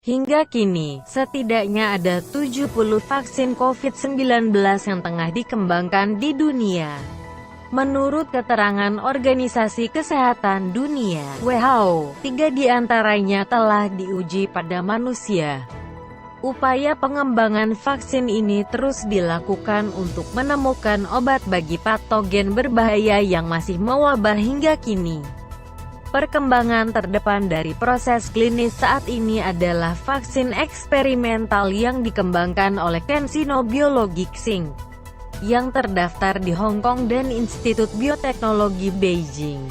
Hingga kini, setidaknya ada 70 vaksin COVID-19 yang tengah dikembangkan di dunia. Menurut keterangan Organisasi Kesehatan Dunia (WHO), 3 diantaranya telah diuji pada manusia. Upaya pengembangan vaksin ini terus dilakukan untuk menemukan obat bagi patogen berbahaya yang masih mewabah hingga kini. Perkembangan terdepan dari proses klinis saat ini adalah vaksin eksperimental yang dikembangkan oleh CanSino Biologics Inc. yang terdaftar di Hong Kong dan Institut Bioteknologi Beijing.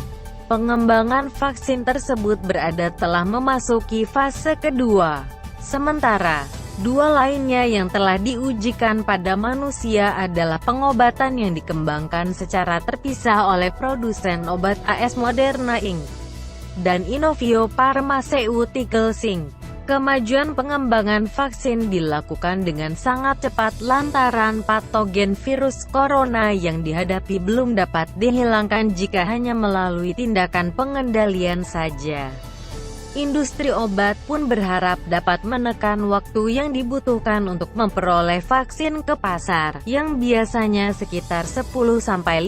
Pengembangan vaksin tersebut berada telah memasuki fase kedua. Sementara, 2 lainnya yang telah diujikan pada manusia adalah pengobatan yang dikembangkan secara terpisah oleh produsen obat AS Moderna Inc. dan Inovio Pharmaceuticals Inc. Kemajuan pengembangan vaksin dilakukan dengan sangat cepat lantaran patogen virus corona yang dihadapi belum dapat dihilangkan jika hanya melalui tindakan pengendalian saja. Industri obat pun berharap dapat menekan waktu yang dibutuhkan untuk memperoleh vaksin ke pasar, yang biasanya sekitar 10-15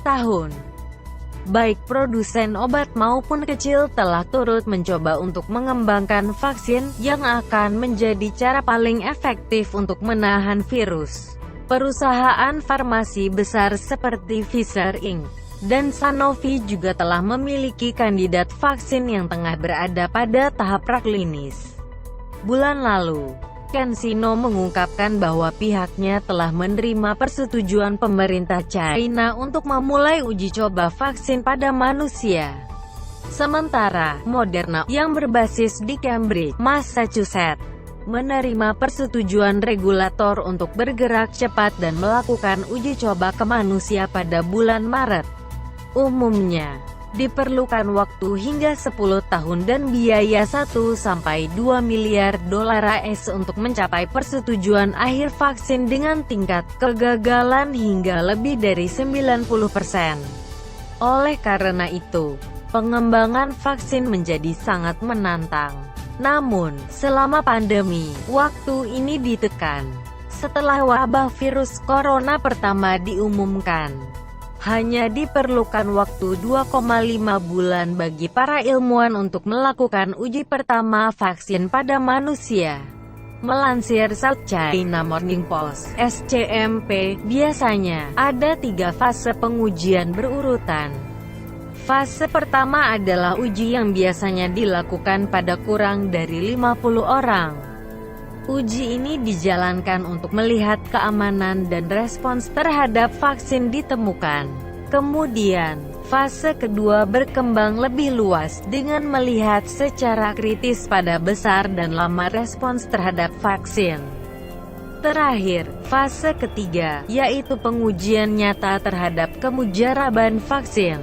tahun. Baik produsen obat maupun kecil telah turut mencoba untuk mengembangkan vaksin, yang akan menjadi cara paling efektif untuk menahan virus. Perusahaan farmasi besar seperti Pfizer Inc. dan Sanofi juga telah memiliki kandidat vaksin yang tengah berada pada tahap praklinis. Bulan lalu, CanSino mengungkapkan bahwa pihaknya telah menerima persetujuan pemerintah China untuk memulai uji coba vaksin pada manusia. Sementara, Moderna, yang berbasis di Cambridge, Massachusetts, menerima persetujuan regulator untuk bergerak cepat dan melakukan uji coba ke manusia pada bulan Maret. Umumnya, diperlukan waktu hingga 10 tahun dan biaya 1-2 miliar dolar AS untuk mencapai persetujuan akhir vaksin dengan tingkat kegagalan hingga lebih dari 90%. Oleh karena itu, pengembangan vaksin menjadi sangat menantang. Namun, selama pandemi, waktu ini ditekan. Setelah wabah virus corona pertama diumumkan, hanya diperlukan waktu 2,5 bulan bagi para ilmuwan untuk melakukan uji pertama vaksin pada manusia. Melansir South China Morning Post, SCMP, biasanya ada 3 fase pengujian berurutan. Fase pertama adalah uji yang biasanya dilakukan pada kurang dari 50 orang. Uji ini dijalankan untuk melihat keamanan dan respons terhadap vaksin ditemukan. Kemudian, fase kedua berkembang lebih luas dengan melihat secara kritis pada besar dan lama respons terhadap vaksin. Terakhir, fase ketiga, yaitu pengujian nyata terhadap kemujaraban vaksin.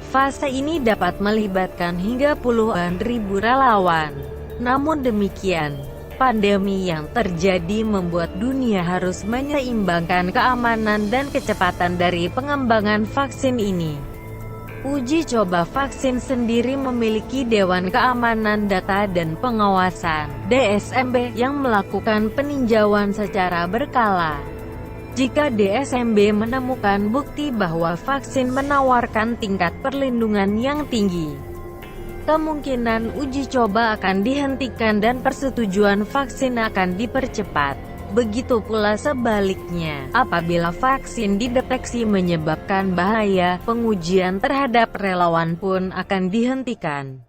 Fase ini dapat melibatkan hingga puluhan ribu relawan. Namun demikian, pandemi yang terjadi membuat dunia harus menyeimbangkan keamanan dan kecepatan dari pengembangan vaksin ini. Uji coba vaksin sendiri memiliki Dewan Keamanan Data dan Pengawasan (DSMB) yang melakukan peninjauan secara berkala. Jika DSMB menemukan bukti bahwa vaksin menawarkan tingkat perlindungan yang tinggi, kemungkinan uji coba akan dihentikan dan persetujuan vaksin akan dipercepat. Begitu pula sebaliknya, apabila vaksin dideteksi menyebabkan bahaya, pengujian terhadap relawan pun akan dihentikan.